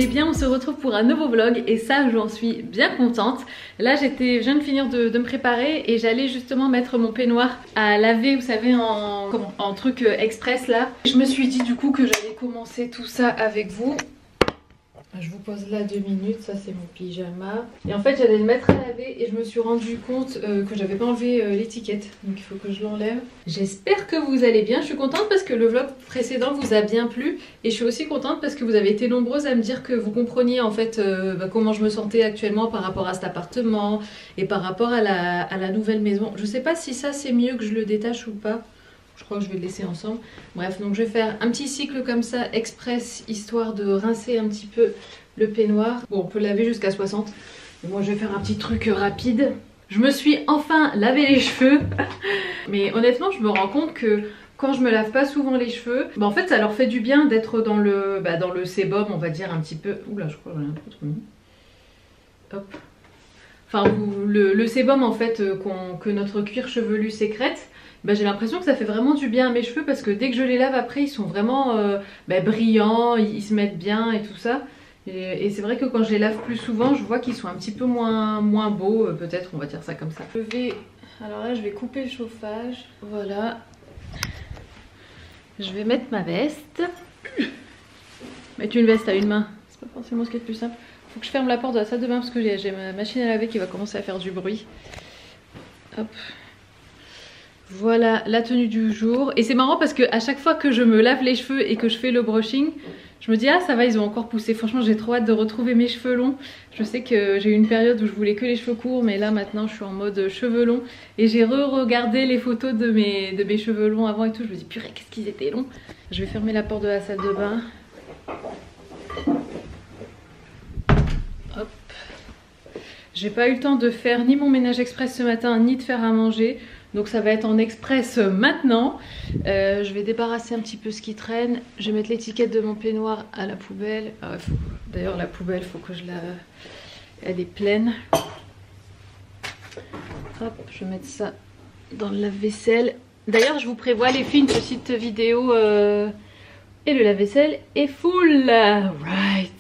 allez bien, on se retrouve pour un nouveau vlog et ça j'en suis bien contente. Là je viens de finir de me préparer et j'allais justement mettre mon peignoir à laver, vous savez, en truc express là. Je me suis dit du coup que j'allais commencer tout ça avec vous. Je vous pose là 2 minutes, ça c'est mon pyjama. Et en fait j'allais le mettre à laver et je me suis rendu compte que j'avais pas enlevé l'étiquette. Donc il faut que je l'enlève. J'espère que vous allez bien, je suis contente parce que le vlog précédent vous a bien plu. Et je suis aussi contente parce que vous avez été nombreuses à me dire que vous compreniez en fait comment je me sentais actuellement par rapport à cet appartement. Et par rapport à la nouvelle maison. Je sais pas si ça c'est mieux que je le détache ou pas. Je crois que je vais le laisser ensemble. Bref, donc je vais faire un petit cycle comme ça, express, histoire de rincer un petit peu le peignoir. Bon, on peut laver jusqu'à 60. Mais moi, je vais faire un petit truc rapide. Je me suis enfin lavé les cheveux. Mais honnêtement, je me rends compte que quand je me lave pas souvent les cheveux, bah en fait, ça leur fait du bien d'être dans le sébum, on va dire un petit peu. Oula, je crois que j'en ai un peu trop mis. Hop. Enfin, le sébum en fait que notre cuir chevelu sécrète. Bah, j'ai l'impression que ça fait vraiment du bien à mes cheveux parce que dès que je les lave après ils sont vraiment brillants, ils se mettent bien et tout ça. Et c'est vrai que quand je les lave plus souvent je vois qu'ils sont un petit peu moins beaux, peut-être on va dire ça comme ça. Alors là je vais couper le chauffage, voilà. Je vais mettre ma veste. Mettre une veste à une main, c'est pas forcément ce qui est le plus simple. Faut que je ferme la porte de la salle de bain parce que j'ai ma machine à laver qui va commencer à faire du bruit. Hop. Voilà la tenue du jour. Et c'est marrant parce que à chaque fois que je me lave les cheveux et que je fais le brushing, je me dis ah ça va, ils ont encore poussé. Franchement j'ai trop hâte de retrouver mes cheveux longs. Je sais que j'ai eu une période où je voulais que les cheveux courts, mais là maintenant je suis en mode cheveux longs. Et j'ai re-regardé les photos de mes cheveux longs avant et tout. Je me dis purée qu'est-ce qu'ils étaient longs. Je vais fermer la porte de la salle de bain. Hop. J'ai pas eu le temps de faire ni mon ménage express ce matin ni de faire à manger. Donc ça va être en express maintenant. Je vais débarrasser un petit peu ce qui traîne. Je vais mettre l'étiquette de mon peignoir à la poubelle. D'ailleurs la poubelle, faut que je la... Elle est pleine. Hop, je vais mettre ça dans le lave-vaisselle. D'ailleurs je vous prévois les filles une petite vidéo et le lave-vaisselle est full. Right.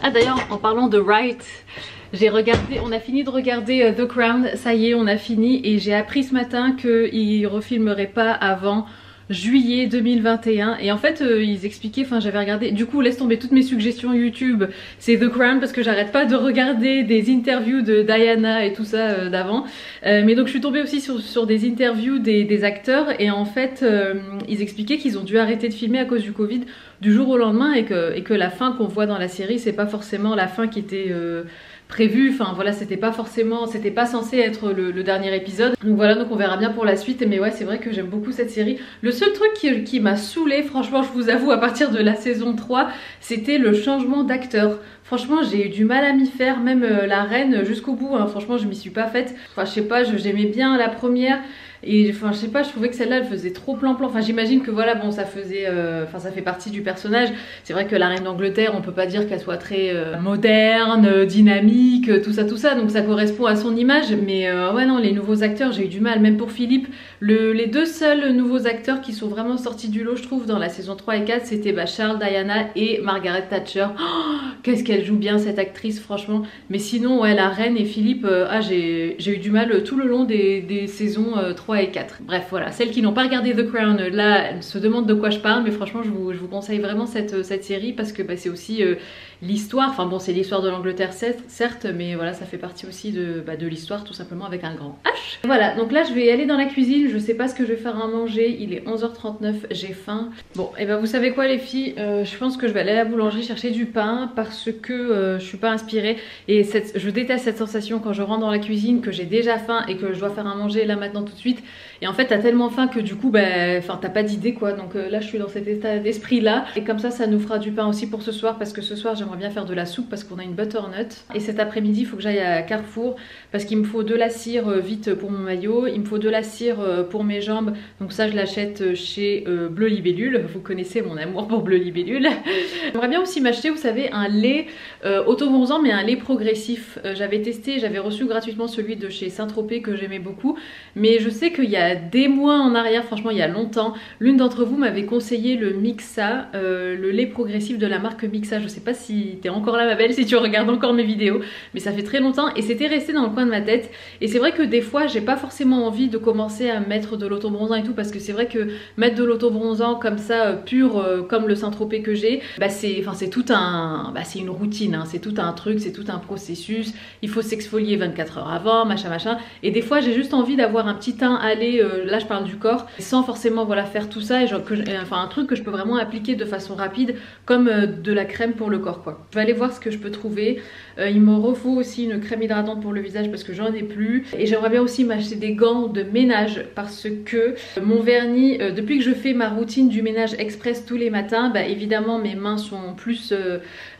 Ah d'ailleurs en parlant de right, on a fini de regarder The Crown, ça y est on a fini et j'ai appris ce matin qu'ils refilmeraient pas avant juillet 2021 et en fait ils expliquaient, enfin j'avais regardé, du coup laisse tomber toutes mes suggestions YouTube, c'est The Crown parce que j'arrête pas de regarder des interviews de Diana et tout ça d'avant, mais donc je suis tombée aussi sur des interviews des acteurs et en fait ils expliquaient qu'ils ont dû arrêter de filmer à cause du Covid du jour au lendemain et que la fin qu'on voit dans la série c'est pas forcément la fin qui était prévu, enfin voilà, c'était pas censé être le dernier épisode. Donc voilà, donc on verra bien pour la suite. Mais ouais, c'est vrai que j'aime beaucoup cette série. Le seul truc qui m'a saoulée, franchement, je vous avoue, à partir de la saison 3, c'était le changement d'acteur. Franchement, j'ai eu du mal à m'y faire, même la reine jusqu'au bout, hein. Franchement, je m'y suis pas faite. Enfin, je sais pas, j'aimais bien la première. Et enfin je sais pas, je trouvais que celle-là elle faisait trop plan-plan. Enfin j'imagine que voilà, bon ça faisait ça fait partie du personnage. C'est vrai que la reine d'Angleterre, on peut pas dire qu'elle soit très moderne, dynamique, tout ça, donc ça correspond à son image. Mais ouais non, les nouveaux acteurs, j'ai eu du mal, même pour Philippe. Les deux seuls nouveaux acteurs qui sont vraiment sortis du lot, je trouve, dans la saison 3 et 4, c'était Charles, Diana et Margaret Thatcher. Oh, qu'est-ce qu'elle joue bien cette actrice, franchement. Mais sinon ouais, la reine et Philippe, j'ai eu du mal tout le long des saisons 3 et 4. Bref voilà, celles qui n'ont pas regardé The Crown, là elles se demandent de quoi je parle, mais franchement je vous conseille vraiment cette série parce que c'est aussi l'histoire, enfin bon c'est l'histoire de l'Angleterre certes, mais voilà ça fait partie aussi de l'histoire tout simplement avec un grand H. Voilà, donc là je vais aller dans la cuisine, je sais pas ce que je vais faire à manger, il est 11h39, j'ai faim. Bon et vous savez quoi les filles, je pense que je vais aller à la boulangerie chercher du pain parce que je suis pas inspirée et je déteste cette sensation quand je rentre dans la cuisine que j'ai déjà faim et que je dois faire à manger là maintenant tout de suite. Et en fait t'as tellement faim que du coup t'as pas d'idée quoi, donc là je suis dans cet état d'esprit là et comme ça nous fera du pain aussi pour ce soir parce que ce soir j'aimerais bien faire de la soupe parce qu'on a une butternut et cet après-midi il faut que j'aille à Carrefour parce qu'il me faut de la cire vite pour mon maillot, il me faut de la cire pour mes jambes, donc ça je l'achète chez Bleu Libellule, vous connaissez mon amour pour Bleu Libellule. J'aimerais bien aussi m'acheter, vous savez, un lait auto-bronzant mais un lait progressif. J'avais testé, j'avais reçu gratuitement celui de chez Saint-Tropez que j'aimais beaucoup, mais je sais sais qu'il y a des mois en arrière, franchement il y a longtemps, l'une d'entre vous m'avait conseillé le Mixa, le lait progressif de la marque Mixa. Je sais pas si t'es encore là ma belle, si tu regardes encore mes vidéos, mais ça fait très longtemps et c'était resté dans le coin de ma tête. Et c'est vrai que des fois j'ai pas forcément envie de commencer à mettre de l'autobronzant et tout, parce que c'est vrai que mettre de l'autobronzant comme ça pur, comme le Saint-Tropez que j'ai, bah c'est tout un, bah c'est une routine, hein, c'est tout un truc, c'est tout un processus. Il faut s'exfolier 24 heures avant, machin machin. Et des fois j'ai juste envie d'avoir un petit teint allé, là je parle du corps, sans forcément voilà faire tout ça, et genre, enfin un truc que je peux vraiment appliquer de façon rapide, comme de la crème pour le corps quoi. Je vais aller voir ce que je peux trouver. Il me refaut aussi une crème hydratante pour le visage parce que j'en ai plus. Et j'aimerais bien aussi m'acheter des gants de ménage parce que mon vernis, depuis que je fais ma routine du ménage express tous les matins, bah évidemment mes mains sont plus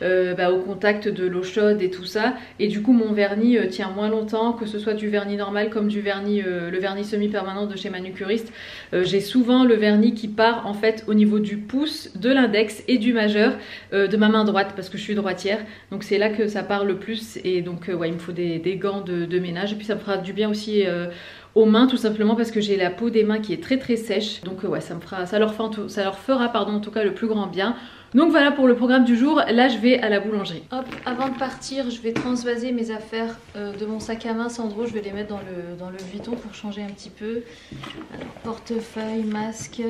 au contact de l'eau chaude et tout ça. Et du coup mon vernis tient moins longtemps, que ce soit du vernis normal comme du vernis, le vernis semi-permanent de chez Manucuriste. J'ai souvent le vernis qui part en fait au niveau du pouce, de l'index et du majeur de ma main droite parce que je suis droitière. Donc c'est là que ça part le plus, et donc ouais il me faut des gants de ménage, et puis ça me fera du bien aussi aux mains, tout simplement parce que j'ai la peau des mains qui est très sèche. Donc ouais ça leur fera pardon, en tout cas le plus grand bien. Donc voilà pour le programme du jour. Là je vais à la boulangerie. Hop, avant de partir je vais transvaser mes affaires de mon sac à main Sandro. Je vais les mettre dans le Vuitton pour changer un petit peu. Alors portefeuille, masque,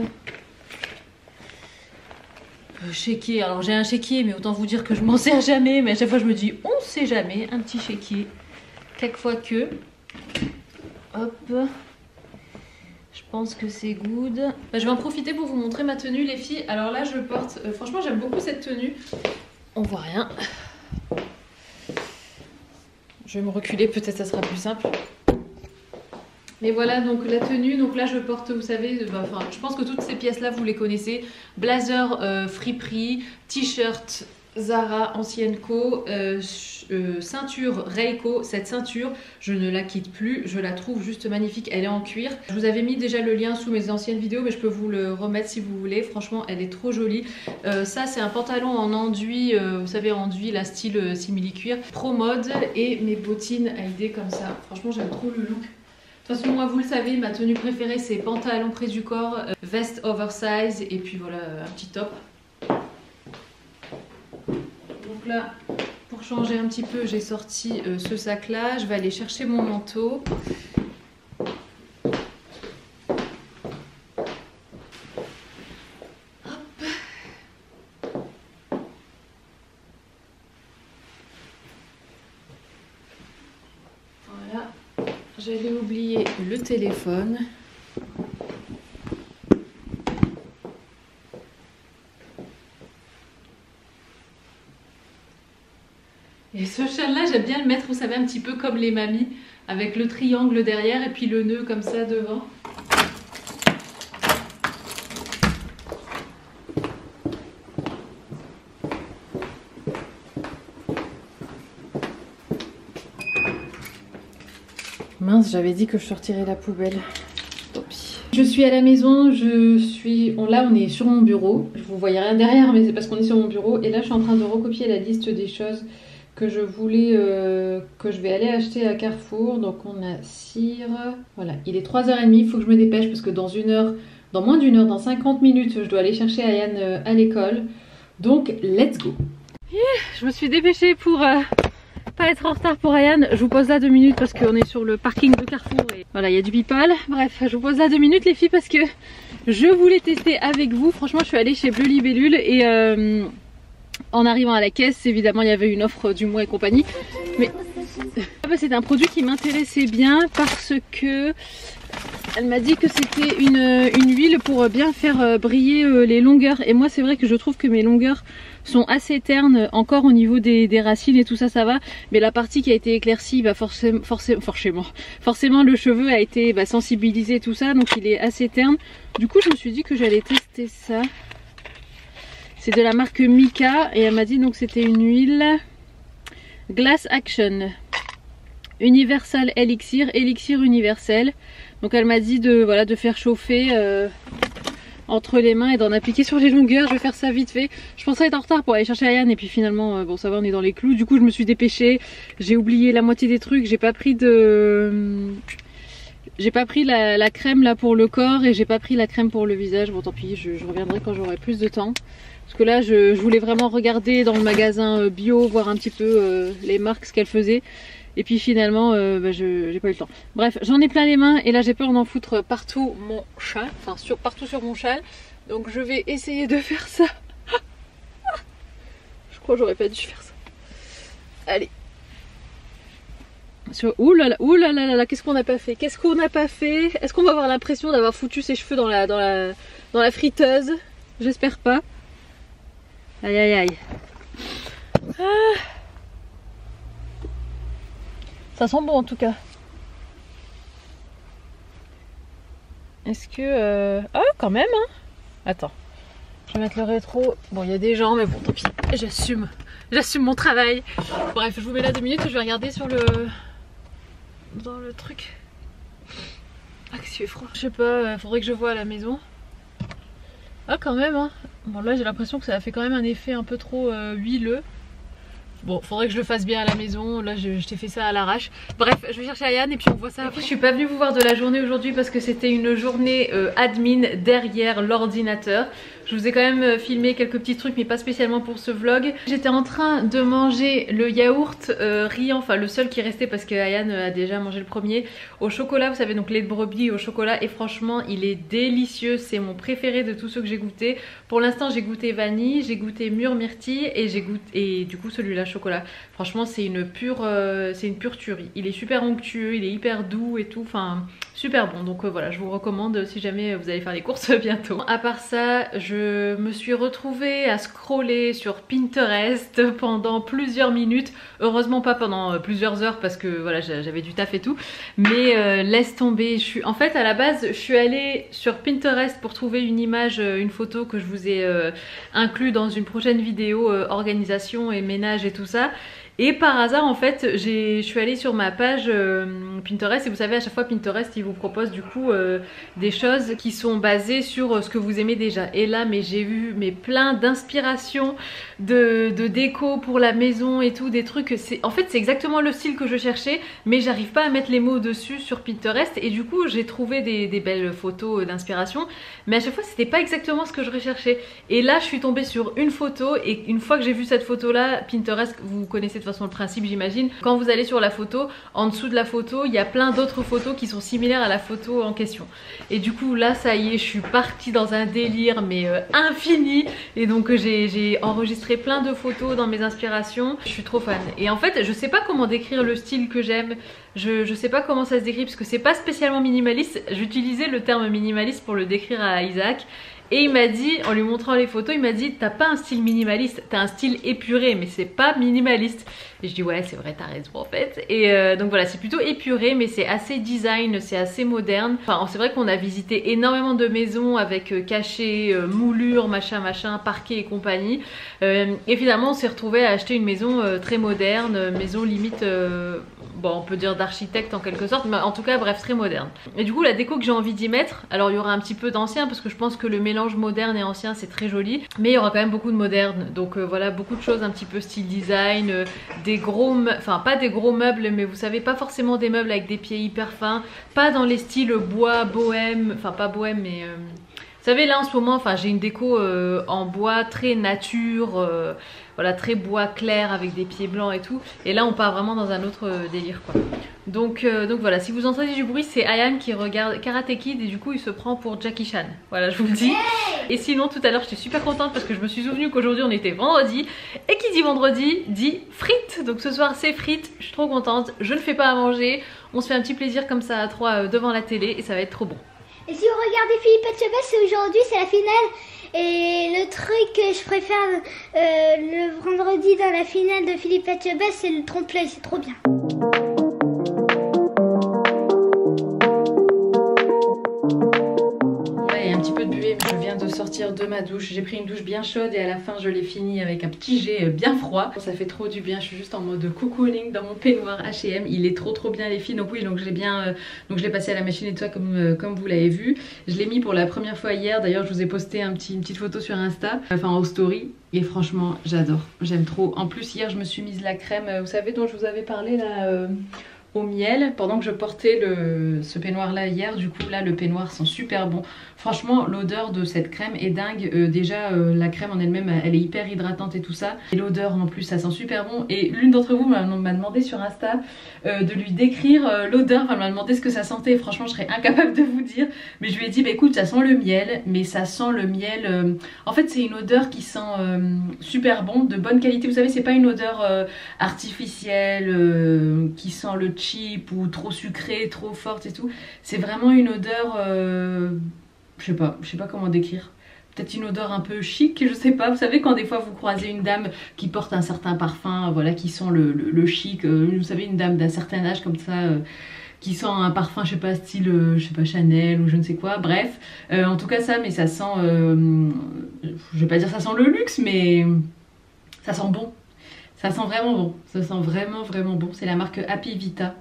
chéquier. Alors j'ai un chéquier mais autant vous dire que je m'en sers jamais, mais à chaque fois je me dis on sait jamais, un petit chéquier quelquefois que. Hop, je pense que c'est good. Bah, je vais en profiter pour vous montrer ma tenue les filles. Alors là je porte, franchement j'aime beaucoup cette tenue. On voit rien. Je vais me reculer, peut-être ça sera plus simple. Mais voilà donc la tenue, donc là je porte, vous savez, enfin je pense que toutes ces pièces là vous les connaissez. Blazer friperie, t-shirt Zara ancienne co, ceinture Reiko. Cette ceinture je ne la quitte plus, je la trouve juste magnifique, elle est en cuir. Je vous avais mis déjà le lien sous mes anciennes vidéos mais je peux vous le remettre si vous voulez, franchement elle est trop jolie. Ça c'est un pantalon en enduit, vous savez enduit, la style simili cuir, pro mode, et mes bottines à idée comme ça, franchement j'aime trop le look. De toute façon moi vous le savez, ma tenue préférée c'est pantalon près du corps, veste oversize et puis voilà un petit top. Donc là pour changer un petit peu j'ai sorti ce sac là, je vais aller chercher mon manteau. Hop. Voilà. J'avais oublié le téléphone. Et ce châle là j'aime bien le mettre, vous savez, un petit peu comme les mamies, avec le triangle derrière et puis le nœud comme ça devant. Mince, j'avais dit que je sortirais la poubelle. Je suis à la maison, là on est sur mon bureau. Vous voyez rien derrière mais c'est parce qu'on est sur mon bureau. Et là je suis en train de recopier la liste des choses que je voulais, que je vais aller acheter à Carrefour. Donc on a cire, voilà, il est 3h30, il faut que je me dépêche parce que dans moins d'une heure, dans 50 minutes, je dois aller chercher Ayane à l'école. Donc let's go. Je me suis dépêchée pour pas être en retard pour Ayane. Je vous pose là 2 minutes parce qu'on est sur le parking de Carrefour et voilà il y a du people. Bref, je vous pose là 2 minutes les filles parce que je voulais tester avec vous. Franchement je suis allée chez Bleu Libellule et en arrivant à la caisse évidemment il y avait une offre du mois et compagnie, mais c'est un produit qui m'intéressait bien parce que elle m'a dit que c'était une huile pour bien faire briller les longueurs, et moi c'est vrai que je trouve que mes longueurs sont assez ternes encore au niveau des racines et tout ça, ça va, mais la partie qui a été éclaircie, bah forcément le cheveu a été sensibilisé tout ça, donc il est assez terne. Du coup je me suis dit que j'allais tester ça. C'est de la marque Mika et elle m'a dit donc c'était une huile Glass Action Universal Elixir universel. Donc elle m'a dit de faire chauffer entre les mains et d'en appliquer sur les longueurs. Je vais faire ça vite fait. Je pensais être en retard pour aller chercher Ayane et puis finalement bon ça va, on est dans les clous. Du coup je me suis dépêchée, j'ai oublié la moitié des trucs, j'ai pas pris J'ai pas pris la crème là pour le corps et j'ai pas pris la crème pour le visage. Bon tant pis, je reviendrai quand j'aurai plus de temps. Parce que là je voulais vraiment regarder dans le magasin bio, voir un petit peu les marques, ce qu'elles faisaient. Et puis finalement j'ai pas eu le temps. Bref, j'en ai plein les mains et là j'ai peur d'en foutre partout mon châle. Enfin partout sur mon châle. Donc je vais essayer de faire ça. Je crois que j'aurais pas dû faire ça. Allez. Ouh là là, qu'est-ce qu'on n'a pas fait? Qu'est-ce qu'on n'a pas fait? Est-ce qu'on va avoir l'impression d'avoir foutu ses cheveux dans la friteuse? J'espère pas. Aïe aïe aïe. Ah. Ça sent bon en tout cas. Est-ce que... Ah quand même hein. Attends. Je vais mettre le rétro. Bon il y a des gens mais bon tant pis. J'assume mon travail. Bref je vous mets là 2 minutes. Je vais regarder sur le... dans le truc. Ah qu'est-ce qu'il fait froid. Je sais pas, faudrait que je vois à la maison. Ah quand même hein. Bon là j'ai l'impression que ça a fait quand même un effet un peu trop huileux. Bon faudrait que je le fasse bien à la maison. Là je t'ai fait ça à l'arrache. Bref je vais chercher Ayane et puis on voit ça après. Je suis pas venue vous voir de la journée aujourd'hui parce que c'était une journée admin derrière l'ordinateur. Je vous ai quand même filmé quelques petits trucs mais pas spécialement pour ce vlog. J'étais en train de manger le yaourt riant, enfin le seul qui restait parce que Ayane a déjà mangé le premier, au chocolat, vous savez, donc lait de brebis au chocolat, et franchement il est délicieux, c'est mon préféré de tous ceux que j'ai goûté. Pour l'instant j'ai goûté vanille, j'ai goûté mûre myrtille et du coup celui-là chocolat. Franchement c'est une pure tuerie. Il est super onctueux, il est hyper doux et tout, enfin super bon. Donc voilà, je vous recommande si jamais vous allez faire les courses bientôt. À part ça, je me suis retrouvée à scroller sur Pinterest pendant plusieurs minutes. Heureusement pas pendant plusieurs heures parce que voilà, j'avais du taf et tout. Mais laisse tomber. En fait à la base je suis allée sur Pinterest pour trouver une image, une photo que je vous ai inclus dans une prochaine vidéo organisation et ménage et tout ça. Et par hasard en fait je suis allée sur ma page Pinterest et vous savez à chaque fois Pinterest il vous propose du coup des choses qui sont basées sur ce que vous aimez déjà. Et là mais j'ai vu plein d'inspiration de déco pour la maison et tout, des trucs, en fait c'est exactement le style que je cherchais mais j'arrive pas à mettre les mots dessus sur Pinterest et du coup j'ai trouvé des belles photos d'inspiration mais à chaque fois c'était pas exactement ce que je recherchais. Et là je suis tombée sur une photo et une fois que j'ai vu cette photo là, Pinterest vous connaissez de toute façon le principe j'imagine, quand vous allez sur la photo, en dessous de la photo il y a plein d'autres photos qui sont similaires à la photo en question. Et du coup là ça y est, je suis partie dans un délire mais infini et donc j'ai enregistré plein de photos dans mes inspirations. Je suis trop fan et en fait je sais pas comment décrire le style que j'aime. Je sais pas comment ça se décrit parce que c'est pas spécialement minimaliste. J'utilisais le terme minimaliste pour le décrire à Isaac. Et il m'a dit, en lui montrant les photos, il m'a dit t'as pas un style minimaliste, t'as un style épuré mais c'est pas minimaliste. Et je dis ouais c'est vrai, t'as raison en fait. Et donc voilà, c'est plutôt épuré mais c'est assez design, c'est assez moderne. Enfin c'est vrai qu'on a visité énormément de maisons avec cachet, moulure, machin, parquet et compagnie. Et finalement on s'est retrouvé à acheter une maison très moderne, maison limite, bon on peut dire d'architecte en quelque sorte, mais en tout cas bref très moderne. Et du coup la déco que j'ai envie d'y mettre, alors il y aura un petit peu d'ancien parce que je pense que le mélange moderne et ancien c'est très joli, mais il y aura quand même beaucoup de moderne. Donc voilà, beaucoup de choses un petit peu style design, des gros, enfin pas des gros meubles mais vous savez pas forcément des meubles avec des pieds hyper fins, pas dans les styles bois bohème, enfin pas bohème mais vous savez là en ce moment, enfin j'ai une déco en bois très nature, voilà très bois clair avec des pieds blancs et tout, et là on part vraiment dans un autre délire quoi. Donc voilà, si vous entendez du bruit c'est Ayane qui regarde Karate Kid et du coup il se prend pour Jackie Chan, voilà je vous le dis. Et sinon tout à l'heure j'étais super contente parce que je me suis souvenue qu'aujourd'hui on était vendredi, et qui dit vendredi dit frites, donc ce soir c'est frites, je suis trop contente, je ne fais pas à manger, on se fait un petit plaisir comme ça à trois devant la télé et ça va être trop bon. Et si vous regardez Philippe Etchebest, aujourd'hui c'est la finale. Et le truc que je préfère le vendredi dans la finale de Philippe Etchebest, c'est le trompe-l'œil, c'est trop bien. Je viens de sortir de ma douche, j'ai pris une douche bien chaude et à la fin je l'ai fini avec un petit jet bien froid. Ça fait trop du bien, je suis juste en mode cocooning dans mon peignoir H&M, il est trop bien les filles. Donc oui, donc je l'ai bien, donc je l'ai passé à la machine et tout ça comme vous l'avez vu. Je l'ai mis pour la première fois hier, d'ailleurs je vous ai posté une petite photo sur Insta, enfin en story. Et franchement j'adore, j'aime trop. En plus hier je me suis mise la crème, vous savez dont je vous avais parlé là, au miel pendant que je portais ce peignoir là hier. Du coup là le peignoir sent super bon. Franchement l'odeur de cette crème est dingue. Déjà la crème en elle-même elle est hyper hydratante et tout ça. Et l'odeur en plus ça sent super bon. Et l'une d'entre vous m'a demandé sur Insta de lui décrire l'odeur. Enfin elle m'a demandé ce que ça sentait. Franchement je serais incapable de vous dire. Mais je lui ai dit bah écoute ça sent le miel. Mais ça sent le miel. En fait c'est une odeur qui sent super bon, de bonne qualité. Vous savez c'est pas une odeur artificielle qui sent le cheap ou trop sucrée, trop forte et tout. C'est vraiment une odeur, je sais pas comment décrire. Peut-être une odeur un peu chic, je sais pas. Vous savez quand des fois vous croisez une dame qui porte un certain parfum, voilà, qui sent le chic. Vous savez une dame d'un certain âge comme ça. Qui sent un parfum, je sais pas, style, je sais pas, Chanel ou je ne sais quoi, bref. En tout cas ça, mais ça sent, je vais pas dire ça sent le luxe, mais ça sent bon. Ça sent vraiment bon, ça sent vraiment bon. C'est la marque Happy Vita.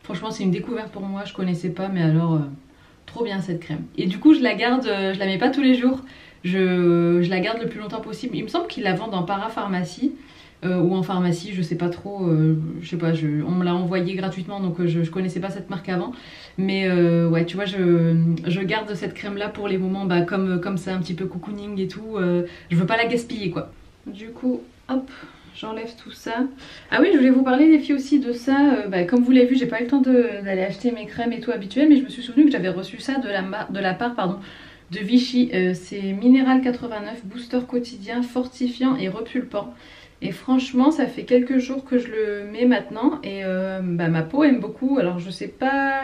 Franchement c'est une découverte pour moi, je connaissais pas, mais alors trop bien cette crème. Et du coup je la garde, je la mets pas tous les jours, je la garde le plus longtemps possible. Il me semble qu'ils la vendent en parapharmacie ou en pharmacie, je sais pas trop, je sais pas, on me l'a envoyé gratuitement donc je connaissais pas cette marque avant. Mais ouais tu vois je garde cette crème là pour les moments bah, comme c'est un petit peu cocooning et tout, je veux pas la gaspiller quoi. Du coup hop, j'enlève tout ça. Ah oui, je voulais vous parler les filles aussi de ça. Bah, comme vous l'avez vu, j'ai pas eu le temps d'aller acheter mes crèmes et tout habituelles, mais je me suis souvenu que j'avais reçu ça de la part de Vichy. C'est Minéral 89 Booster quotidien, fortifiant et repulpant. Et franchement, ça fait quelques jours que je le mets maintenant et bah, ma peau aime beaucoup. Alors je sais pas,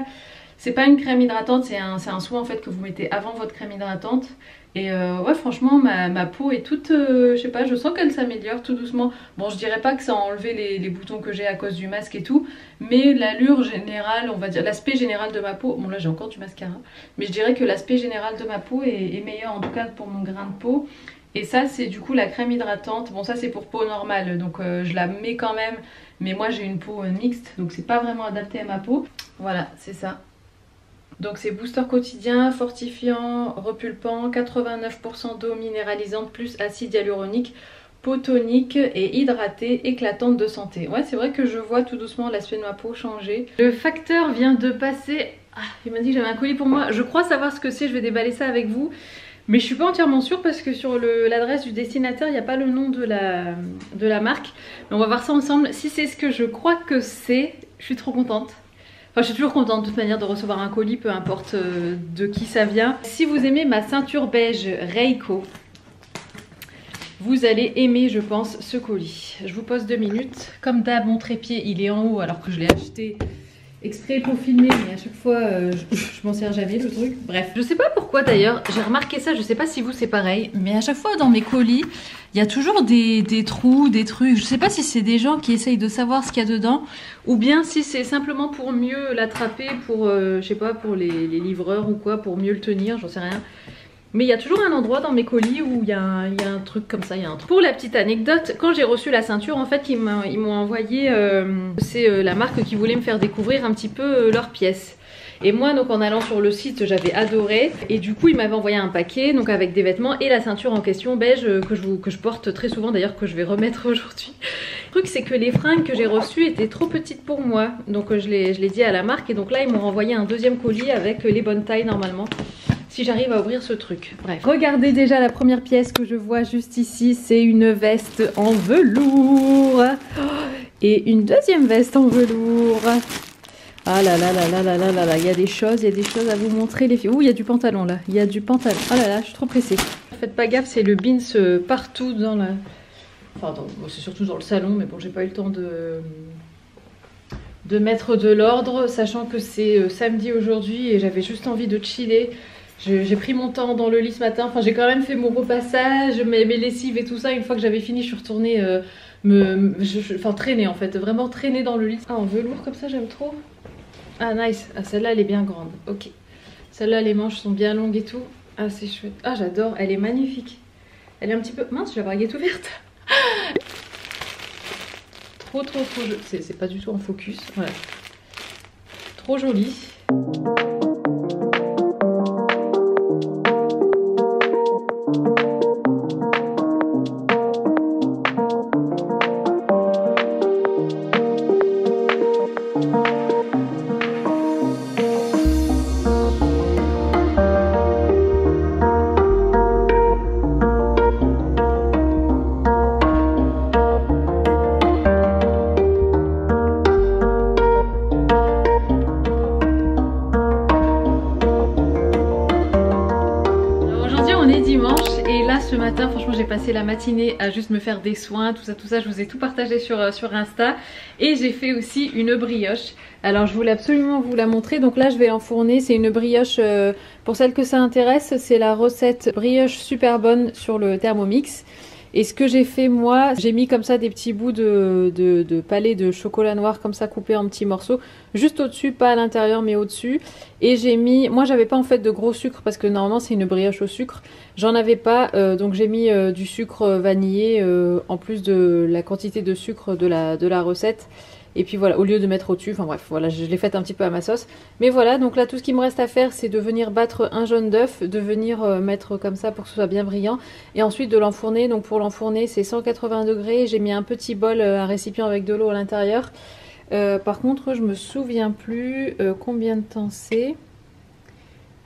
c'est pas une crème hydratante, c'est un soin en fait que vous mettez avant votre crème hydratante. Et ouais franchement ma peau est toute, je sais pas, je sens qu'elle s'améliore tout doucement. Bon je dirais pas que ça a enlevé les boutons que j'ai à cause du masque et tout, mais l'allure générale, on va dire l'aspect général de ma peau, bon là j'ai encore du mascara, mais je dirais que l'aspect général de ma peau est meilleur en tout cas pour mon grain de peau. Et ça c'est du coup la crème hydratante, bon ça c'est pour peau normale donc je la mets quand même, mais moi j'ai une peau mixte donc c'est pas vraiment adapté à ma peau. Voilà c'est ça. Donc c'est booster quotidien, fortifiant, repulpant, 89% d'eau minéralisante plus acide hyaluronique, peau tonique et hydratée, éclatante de santé. Ouais c'est vrai que je vois tout doucement l'aspect de ma peau changer. Le facteur vient de passer, il m'a dit que j'avais un colis pour moi, je crois savoir ce que c'est, je vais déballer ça avec vous. Mais je suis pas entièrement sûre parce que sur l'adresse du destinataire il n'y a pas le nom de la marque. Mais on va voir ça ensemble. Si c'est ce que je crois que c'est, je suis trop contente. Enfin, je suis toujours contente de toute manière de recevoir un colis, peu importe de qui ça vient. Si vous aimez ma ceinture beige Reiko, vous allez aimer, je pense, ce colis. Je vous pose 2 minutes. Comme d'hab, mon trépied, il est en haut alors que je l'ai acheté exprès pour filmer, mais à chaque fois, je m'en sers jamais le truc. Bref, je sais pas pourquoi d'ailleurs, j'ai remarqué ça, je sais pas si vous c'est pareil, mais à chaque fois dans mes colis, il y a toujours des trous, des trucs. Je sais pas si c'est des gens qui essayent de savoir ce qu'il y a dedans, ou bien si c'est simplement pour mieux l'attraper, pour, je sais pas, pour les livreurs ou quoi, pour mieux le tenir, j'en sais rien. Mais il y a toujours un endroit dans mes colis où il y a un truc comme ça, il y a un truc. Pour la petite anecdote, quand j'ai reçu la ceinture, en fait, ils m'ont envoyé, c'est la marque qui voulait me faire découvrir un petit peu leurs pièces. Et moi, donc en allant sur le site, j'avais adoré. Et du coup, ils m'avaient envoyé un paquet, donc avec des vêtements et la ceinture en question beige que je porte très souvent, d'ailleurs que je vais remettre aujourd'hui. Le truc, c'est que les fringues que j'ai reçues étaient trop petites pour moi, donc je l'ai dit à la marque. Et donc là, ils m'ont renvoyé un deuxième colis avec les bonnes tailles normalement. Si j'arrive à ouvrir ce truc. Bref. Regardez déjà la première pièce que je vois juste ici. C'est une veste en velours. Et une deuxième veste en velours. Ah là là là là là là là là. Il y a des choses à vous montrer les filles. Ouh, il y a du pantalon là. Il y a du pantalon. Oh là là, je suis trop pressée. Faites pas gaffe, c'est le bins partout dans la... Enfin, c'est surtout dans le salon. Mais bon, j'ai pas eu le temps de mettre de l'ordre. Sachant que c'est samedi aujourd'hui et j'avais juste envie de chiller. J'ai pris mon temps dans le lit ce matin, enfin j'ai quand même fait mon repassage, mes lessives et tout ça. Une fois que j'avais fini, je suis retournée traîner en fait, vraiment traîner dans le lit. Ah, en velours comme ça, j'aime trop. Ah nice, ah celle-là elle est bien grande, ok. Celle-là les manches sont bien longues et tout. Ah c'est chouette, ah j'adore, elle est j'ai Elle est un petit peu... Mince, j'ai la baguette ouverte. Trop jolie. C'est pas du tout en focus, voilà. Trop jolie. ce matin, franchement j'ai passé la matinée à juste me faire des soins, tout ça, je vous ai tout partagé sur Insta. Et j'ai fait aussi une brioche. Alors je voulais absolument vous la montrer, donc là je vais l'enfourner. C'est une brioche, pour celles que ça intéresse, c'est la recette brioche super bonne sur le Thermomix. Et ce que j'ai fait moi, j'ai mis comme ça des petits bouts de palais de chocolat noir comme ça coupés en petits morceaux, juste au-dessus, pas à l'intérieur mais au-dessus. Et j'ai mis, moi j'avais pas en fait de gros sucre parce que normalement c'est une brioche au sucre, j'en avais pas, donc j'ai mis du sucre vanillé en plus de la quantité de sucre de la recette. Et puis voilà, au lieu de mettre au-dessus, enfin bref, voilà, je l'ai faite un petit peu à ma sauce. Mais voilà, donc là tout ce qui me reste à faire, c'est de venir battre un jaune d'œuf, de venir mettre comme ça pour que ce soit bien brillant. Et ensuite de l'enfourner, donc pour l'enfourner c'est 180 degrés, j'ai mis un petit bol, un récipient avec de l'eau à l'intérieur. Par contre, je me souviens plus combien de temps c'est.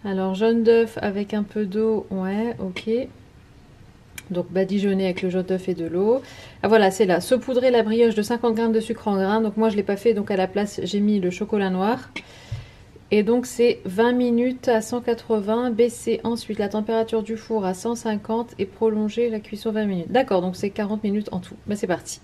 Alors jaune d'œuf avec un peu d'eau, ouais, ok. Donc badigeonner avec le jaune d'œuf et de l'eau. Ah voilà, c'est là. Saupoudrer la brioche de 50 g de sucre en grains. Donc moi je ne l'ai pas fait, donc à la place j'ai mis le chocolat noir. Et donc c'est 20 minutes à 180. Baisser ensuite la température du four à 150 et prolonger la cuisson 20 minutes. D'accord, donc c'est 40 minutes en tout. Ben, c'est parti.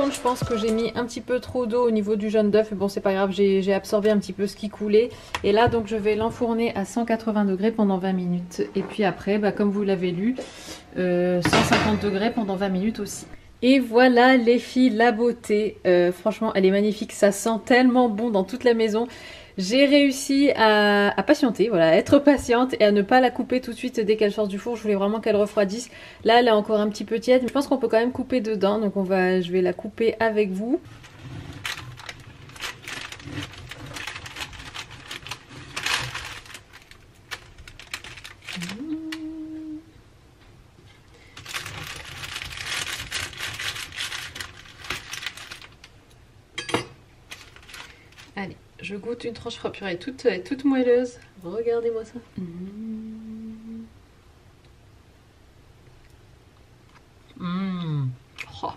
Je pense que j'ai mis un petit peu trop d'eau au niveau du jaune d'œuf, mais bon c'est pas grave, j'ai absorbé un petit peu ce qui coulait. Et là donc je vais l'enfourner à 180 degrés pendant 20 minutes. Et puis après, bah, comme vous l'avez lu, 150 degrés pendant 20 minutes aussi. Et voilà les filles, la beauté, franchement elle est magnifique, ça sent tellement bon dans toute la maison. J'ai réussi à patienter, voilà, à être patiente et à ne pas la couper tout de suite dès qu'elle sort du four. Je voulais vraiment qu'elle refroidisse. Là, elle est encore un petit peu tiède. Je pense qu'on peut quand même couper dedans, donc je vais la couper avec vous. Allez, je goûte une tranche purée, elle est toute moelleuse. Regardez-moi ça. Oh.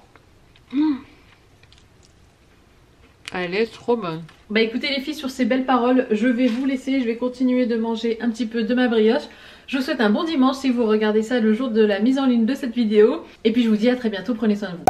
Elle est trop bonne. Bah écoutez les filles, sur ces belles paroles, je vais vous laisser. Je vais continuer de manger un petit peu de ma brioche. Je vous souhaite un bon dimanche si vous regardez ça le jour de la mise en ligne de cette vidéo. Et puis je vous dis à très bientôt, prenez soin de vous.